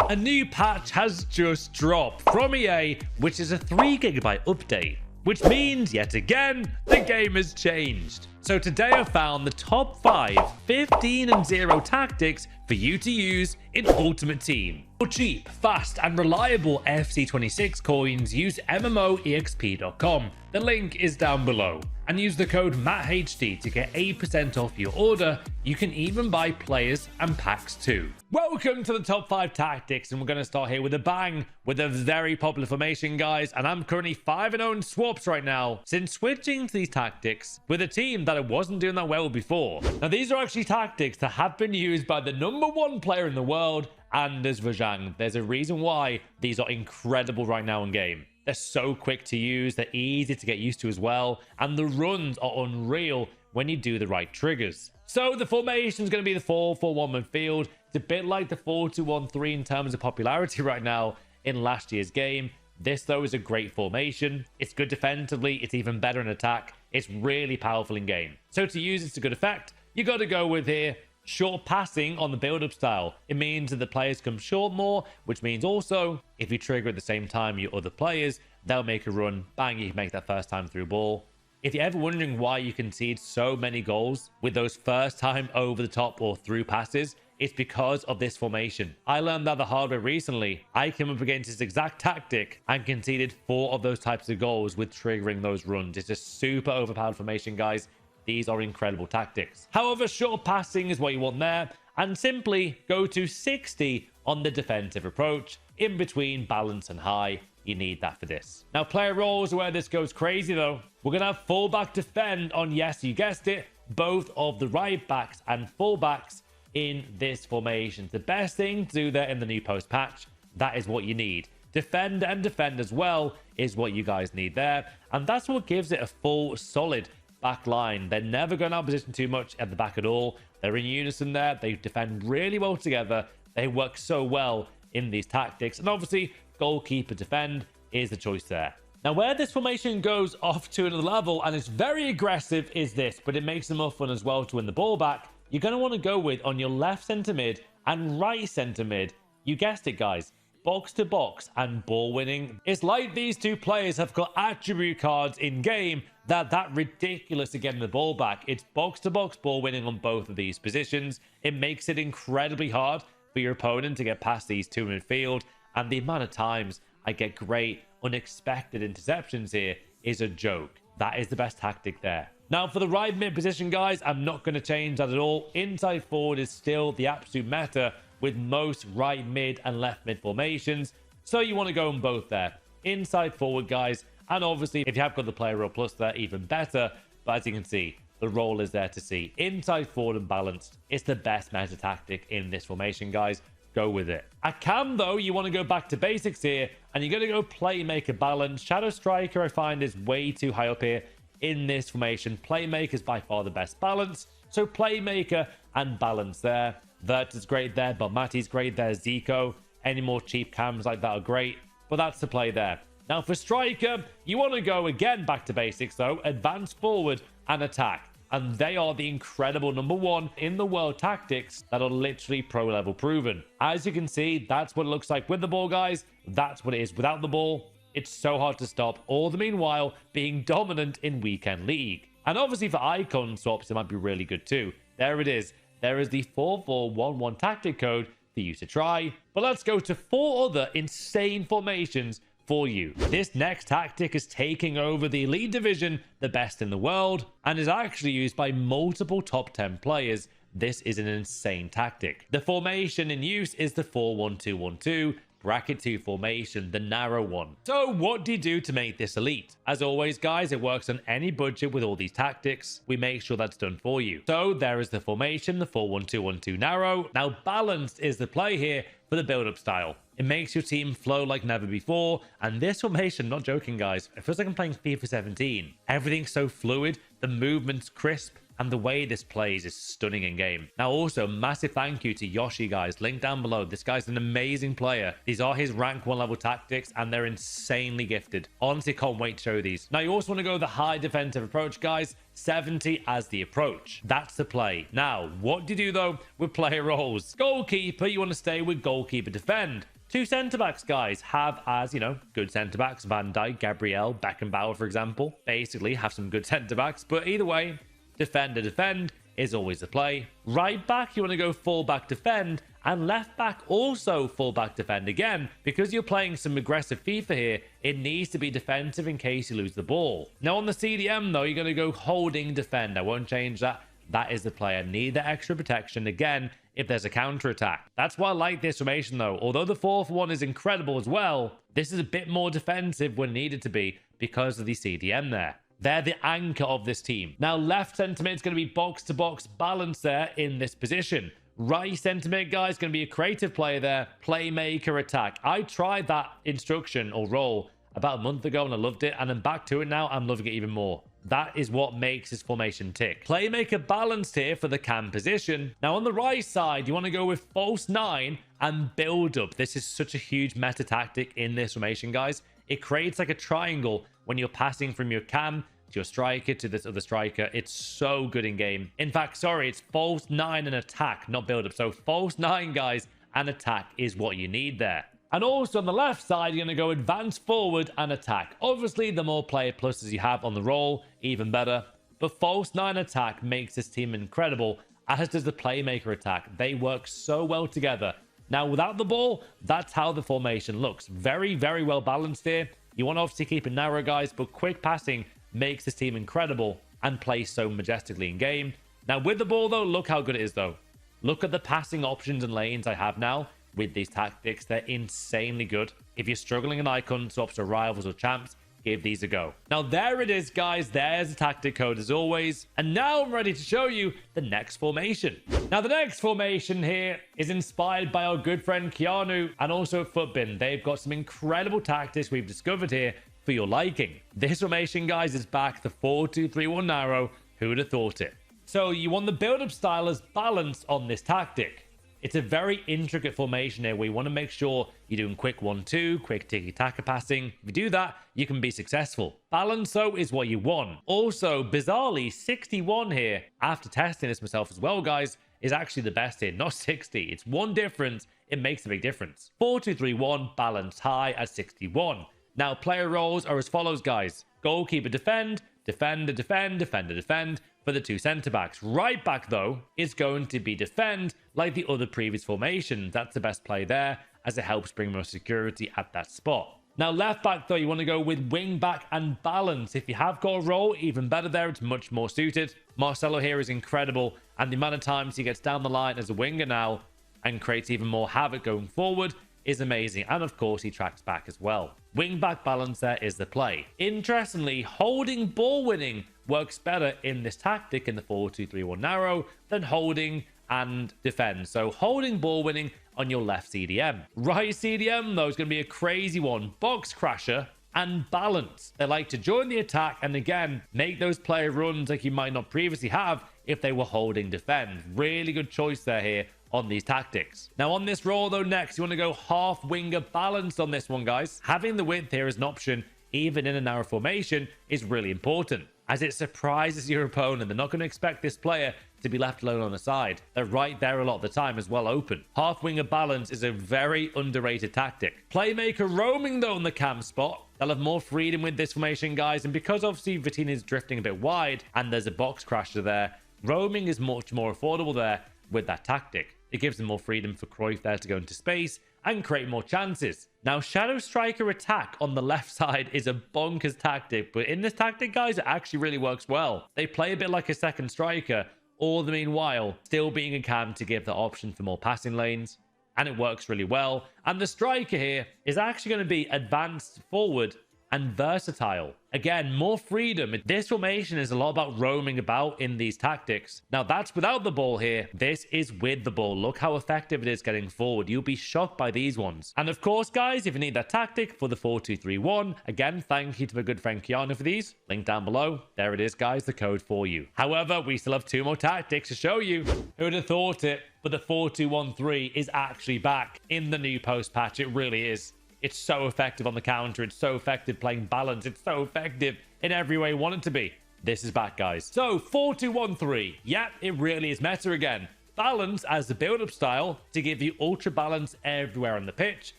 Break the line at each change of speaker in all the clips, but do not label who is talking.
A new patch has just dropped from EA, which is a 3 GB update, which means yet again, the game has changed. So today I found the top 5 15-0 tactics for you to use in Ultimate Team. For cheap, fast and reliable FC26 coins, use MMOEXP.com. The link is down below. And use the code MATTHD to get 8% off your order. You can even buy players and packs too. Welcome to the top 5 tactics, and we're going to start here with a bang with a very popular formation, guys. And I'm currently 5-0 in swaps right now since switching to these tactics with a team that I wasn't doing that well before. Now these are actually tactics that have been used by the #1 player in the world, Anders Vajang. There's a reason why these are incredible right now in game. They're so quick to use, they're easy to get used to as well, and the runs are unreal when you do the right triggers. So the formation is going to be the 4-4-1 midfield. It's a bit like the 4-2-1-3 in terms of popularity right now in last year's game. This, though, is a great formation. It's good defensively, it's even better in attack. It's really powerful in game. So to use it to good effect, you got to go with here short passing on the build-up style. It means that the players come short more, which means also if you trigger at the same time your other players, they'll make a run, bang, you can make that first time through ball. If you're ever wondering why you concede so many goals with those first time over the top or through passes, it's because of this formation. I learned that the hard way recently. I came up against this exact tactic and conceded 4 of those types of goals with triggering those runs. It's a super overpowered formation, guys. These are incredible tactics. However, short passing is what you want there, and simply go to 60 on the defensive approach. In between balance and high, you need that for this. Now, player roles are where this goes crazy though. We're gonna have fullback defend on, yes, you guessed it, both of the right backs and fullbacks in this formation. The best thing to do there in the new post patch, that is what you need. Defend and defend as well is what you guys need there, and that's what gives it a full solid back line. They're never going out of position too much at the back at all. They're in unison there. They defend really well together. They work so well in these tactics. And obviously, goalkeeper defend is the choice there. Now, where this formation goes off to another level, and it's very aggressive, is this, but it makes it more fun as well to win the ball back. You're going to want to go with on your left centre mid and right centre mid. You guessed it, guys. Box to box and ball winning. It's like these two players have got attribute cards in game that ridiculous to getting the ball back. It's box to box ball winning on both of these positions. It makes it incredibly hard for your opponent to get past these two in midfield, and the amount of times I get great unexpected interceptions here is a joke. That is the best tactic there. Now for the right mid position, guys, I'm not going to change that at all. Inside forward is still the absolute meta with most right mid and left mid formations, so you want to go on both there. Inside forward, guys, and obviously if you have got the player role plus there, even better. But as you can see, the role is there to see. Inside forward and balanced, it's the best meta tactic in this formation, guys. Go with it. At cam though, you want to go back to basics here, and you're going to go playmaker balance. Shadow striker I find is way too high up here in this formation. Playmaker is by far the best balance, so playmaker and balance there. Vert is great there, but Matty's great there. Zico, any more cheap cams like that are great, but that's the play there. Now for striker, you want to go again back to basics though, advance forward and attack. And they are the incredible #1 in the world tactics that are literally pro level proven. As you can see, that's what it looks like with the ball, guys. That's what it is without the ball. It's so hard to stop, all the meanwhile being dominant in weekend league. And obviously for icon swaps, it might be really good too. There it is. There is the 4-4-1-1 tactic code for you to try. But let's go to 4 other insane formations for you. This next tactic is taking over the elite division, the best in the world, and is actually used by multiple top 10 players. This is an insane tactic. The formation in use is the 4-1-2-1-2 bracket 2 formation, the narrow one. So what do you do to make this elite? As always, guys, it works on any budget with all these tactics. We make sure that's done for you. So there is the formation, the 4-1-2-1-2 narrow. Now balanced is the play here for the build-up style. It makes your team flow like never before, and this formation, not joking, guys, it feels like I'm playing FIFA 17. Everything's so fluid, the movement's crisp, and the way this plays is stunning in game. Now also, massive thank you to Yoshi, guys. Link down below. This guy's an amazing player. These are his rank 1 level tactics, and they're insanely gifted. Honestly, can't wait to show these. Now you also want to go the high defensive approach, guys. 70 as the approach. That's the play. Now, what do you do though with player roles? Goalkeeper, you want to stay with goalkeeper defend. Two centre-backs, guys, have as, good centre-backs. Van Dijk, Gabriel, Beckenbauer, for example. Basically, have some good centre-backs. But either way, defend to defend is always the play. Right back, you want to go full back defend. And left back also full back defend again. Because you're playing some aggressive FIFA here, it needs to be defensive in case you lose the ball. Now on the CDM, though, you're going to go holding defend. I won't change that. That is the play. I need the extra protection again if there's a counter attack. That's why I like this formation, though. Although the 4-for-1 is incredible as well, this is a bit more defensive when needed to be because of the CDM there. They're the anchor of this team. Now, left centre mid is going to be box-to-box balance there in this position. Right centre mid, guys, going to be a creative player there. Playmaker attack. I tried that instruction or role about a month ago and I loved it. And I'm back to it now. I'm loving it even more. That is what makes this formation tick. Playmaker balanced here for the cam position. Now, on the right side, you want to go with false 9 and build up. This is such a huge meta tactic in this formation, guys. It creates like a triangle when you're passing from your cam to your striker to this other striker. It's so good in game. In fact, sorry, it's false 9 and attack, not build up. So false 9, guys, and attack is what you need there. And also on the left side, you're going to go advance forward and attack. Obviously, the more player pluses you have on the roll, even better. But false 9 attack makes this team incredible, as does the playmaker attack. They work so well together. Now, without the ball, that's how the formation looks. Very, very well balanced here. You want to obviously keep it narrow, guys, but quick passing makes this team incredible and plays so majestically in game. Now, with the ball, though, look how good it is, though. Look at the passing options and lanes I have now. With these tactics, they're insanely good. If you're struggling in icon swaps or rivals or champs, give these a go. Now there it is, guys. There's a tactic code as always. And now I'm ready to show you the next formation. Now the next formation here is inspired by our good friend Keanu and also Footbin. They've got some incredible tactics we've discovered here for your liking. This formation, guys, is back the 4-2-3-1 narrow. Who would have thought it? So you want the build-up style as balance on this tactic. It's a very intricate formation here where you want to make sure you're doing quick 1-2, quick tiki-taka passing. If you do that, you can be successful. Balance, though, is what you want. Also, bizarrely, 61 here, after testing this myself as well, guys, is actually the best here, not 60. It's one difference. It makes a big difference. 4-2-3-1, balance high at 61. Now, player roles are as follows, guys. Goalkeeper defend, defender defend, defender defend for the two centre-backs. Right back, though, is going to be defend like the other previous formation. That's the best play there as it helps bring more security at that spot. Now, left back, though, you want to go with wing back and balance. If you have got a role, even better there. It's much more suited. Marcelo here is incredible, and the amount of times he gets down the line as a winger now and creates even more havoc going forward is amazing. And of course, he tracks back as well. Wing back balance there is the play. Interestingly, holding ball winning works better in this tactic in the 4-2-3-1 narrow than holding and defend. So holding ball winning on your left CDM. Right CDM, though, is going to be a crazy one. Box crasher and balance. They like to join the attack and again, make those player runs like you might not previously have if they were holding defend. Really good choice there here on these tactics. Now on this roll, though, next, you want to go half winger balanced on this one, guys. Having the width here as an option, even in a narrow formation, is really important, as it surprises your opponent. They're not going to expect this player to be left alone on the side. They're right there a lot of the time as well open. Half winger balance is a very underrated tactic. Playmaker roaming, though, on the cam spot. They'll have more freedom with this formation, guys. And because obviously Vitinha is drifting a bit wide and there's a box crasher there, roaming is much more affordable there with that tactic. It gives them more freedom for Cruyff there to go into space and create more chances. Now, Shadow Striker attack on the left side is a bonkers tactic, but in this tactic, guys, it actually really works well. They play a bit like a second striker, all the meanwhile still being a cam to give the option for more passing lanes, and it works really well. And the striker here is actually going to be advanced forward and versatile. Again, more freedom. This formation is a lot about roaming about in these tactics. Now, that's without the ball here. This is with the ball. Look how effective it is getting forward. You'll be shocked by these ones. And of course, guys, if you need that tactic for the 4-2-3-1, again, thank you to my good friend Keanu for these. Link down below. There it is, guys, the code for you. However, we still have two more tactics to show you. Who would have thought it? But the 4-2-1-3 is actually back in the new post patch. It really is. It's so effective on the counter. It's so effective playing balance. It's so effective in every way you want it to be. This is back, guys. So 4-2-1-3. Yeah, it really is meta again. Balance as the build-up style to give you ultra balance everywhere on the pitch.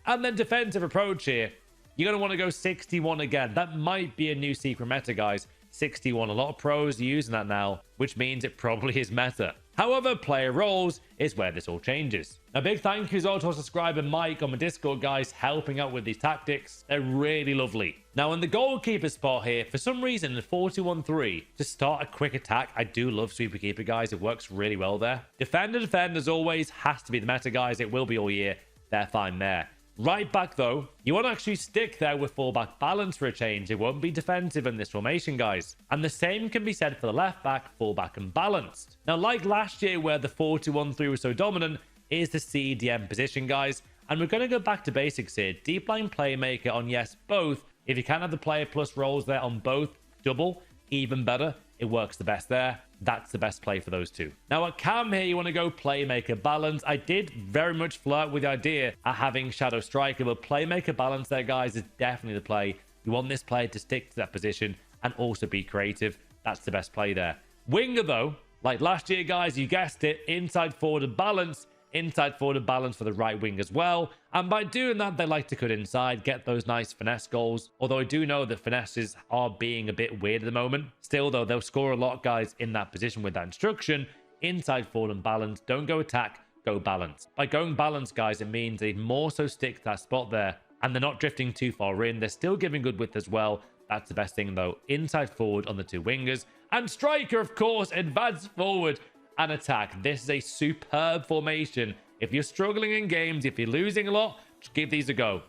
And then defensive approach here. You're going to want to go 61 again. That might be a new secret meta, guys. 61. A lot of pros are using that now, which means it probably is meta. However, player roles is where this all changes. A big thank you to our subscriber Mike on my Discord, guys, helping out with these tactics. They're really lovely. Now, in the goalkeeper spot here, for some reason, in 41-3, to start a quick attack, I do love sweeper keeper, guys. It works really well there. Defend, as always, has to be the meta, guys. It will be all year. They're fine there. Right back, though, you want to actually stick there with fullback balance for a change. It won't be defensive in this formation, guys. And the same can be said for the left back, fullback, and balanced. Now, like last year where the 41-3 was so dominant, is the CDM position, guys. And we're going to go back to basics here. Deep line playmaker on, yes, both. If you can have the player plus roles there on both, double, even better. It works the best there. That's the best play for those two. Now at cam here, you want to go playmaker balance. I did very much flirt with the idea of having shadow striker, but playmaker balance there, guys, is definitely the play. You want this player to stick to that position and also be creative. That's the best play there. Winger though, like last year, guys, you guessed it, inside forward and balance. Inside forward and balance for the right wing as well. And by doing that, they like to cut inside, get those nice finesse goals. Although I do know that finesses are being a bit weird at the moment. Still, though, they'll score a lot, guys, in that position with that instruction. Inside forward and balance. Don't go attack, go balance. By going balance, guys, it means they more so stick to that spot there. And they're not drifting too far in. They're still giving good width as well. That's the best thing, though. Inside forward on the two wingers. And striker, of course, advance forward and attack. This is a superb formation. If you're struggling in games, if you're losing a lot, just give these a go.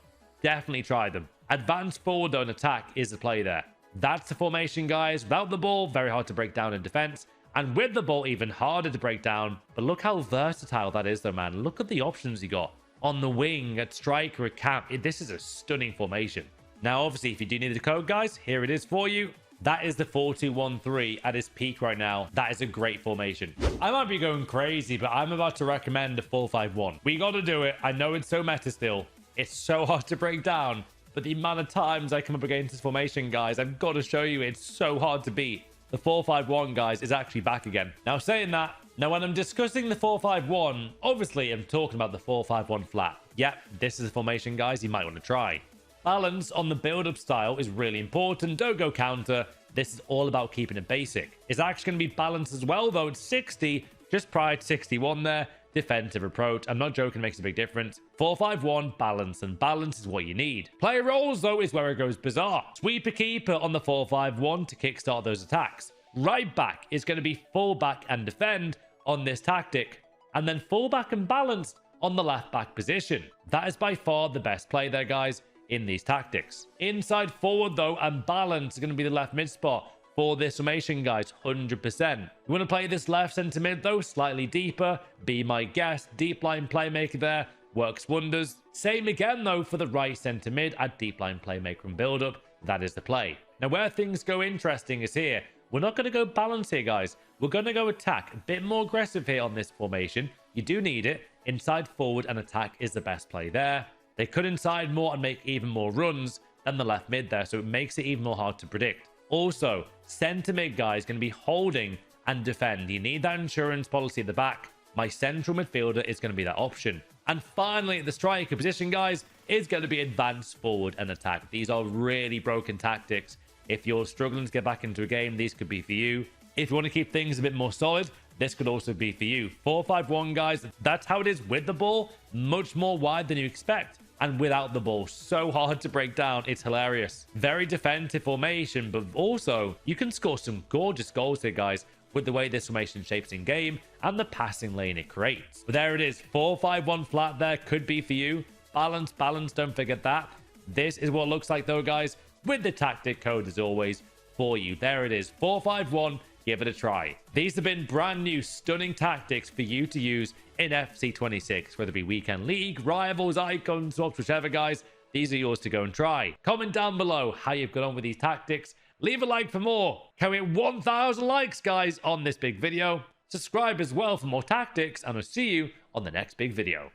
Definitely try them. Advance forward though and attack is the play there. That's the formation, guys. Without the ball, very hard to break down in defense. And with the ball, even harder to break down. But look how versatile that is though, man. Look at the options you got. On the wing, at striker, at camp. This is a stunning formation. Now, obviously, if you do need the code, guys, here it is for you. That is the 4-2-1-3 at its peak right now. That is a great formation. I might be going crazy, but I'm about to recommend a 4-5-1. We got to do it. I know it's so meta still. It's so hard to break down. But the amount of times I come up against this formation, guys, I've got to show you it's so hard to beat. The 4-5-1, guys, is actually back again. Now, saying that, now when I'm discussing the 4-5-1, obviously I'm talking about the 4-5-1 flat. Yep, this is a formation, guys, you might want to try. Balance on the build-up style is really important. Don't go counter. This is all about keeping it basic. It's actually going to be balanced as well, though. It's 60, just prior to 61 there. Defensive approach. I'm not joking, makes a big difference. 4-5-1, balance, and balance is what you need. Player roles, though, is where it goes bizarre. Sweeper keeper on the 4-5-1 to kickstart those attacks. Right back is going to be fullback and defend on this tactic. And then fullback and balanced on the left back position. That is by far the best play there, guys, in these tactics. Inside forward though and balance is going to be the left mid spot for this formation, guys. 100%. You want to play this left center mid though, slightly deeper. Be my guest. Deep line playmaker there works wonders. Same again though for the right center mid at deep line playmaker and build up. That is the play. Now where things go interesting is here. We're not going to go balance here, guys. We're going to go attack. A bit more aggressive here on this formation. You do need it. Inside forward and attack is the best play there. They could inside more and make even more runs than the left mid there, so it makes it even more hard to predict. Also, center mid, guys, going to be holding and defend. You need that insurance policy at the back. My central midfielder is going to be that option. And finally, the striker position, guys, is going to be advance forward and attack. These are really broken tactics. If you're struggling to get back into a game, these could be for you. If you want to keep things a bit more solid, this could also be for you. 4-5-1, guys, that's how it is with the ball. Much more wide than you expect. And without the ball, so hard to break down. It's hilarious. Very defensive formation, but also you can score some gorgeous goals here, guys, with the way this formation shapes in game and the passing lane it creates. But there it is. 4-5-1 flat there could be for you. Balance, balance, don't forget that. This is what it looks like though, guys, with the tactic code as always for you. There it is. 4-5-1. Give it a try. These have been brand new stunning tactics for you to use in FC26, whether it be weekend league, rivals, icons, swaps, whichever, guys. These are yours to go and try. Comment down below how you've got on with these tactics. Leave a like for more. Can we hit 1,000 likes, guys, on this big video? Subscribe as well for more tactics, and I'll see you on the next big video.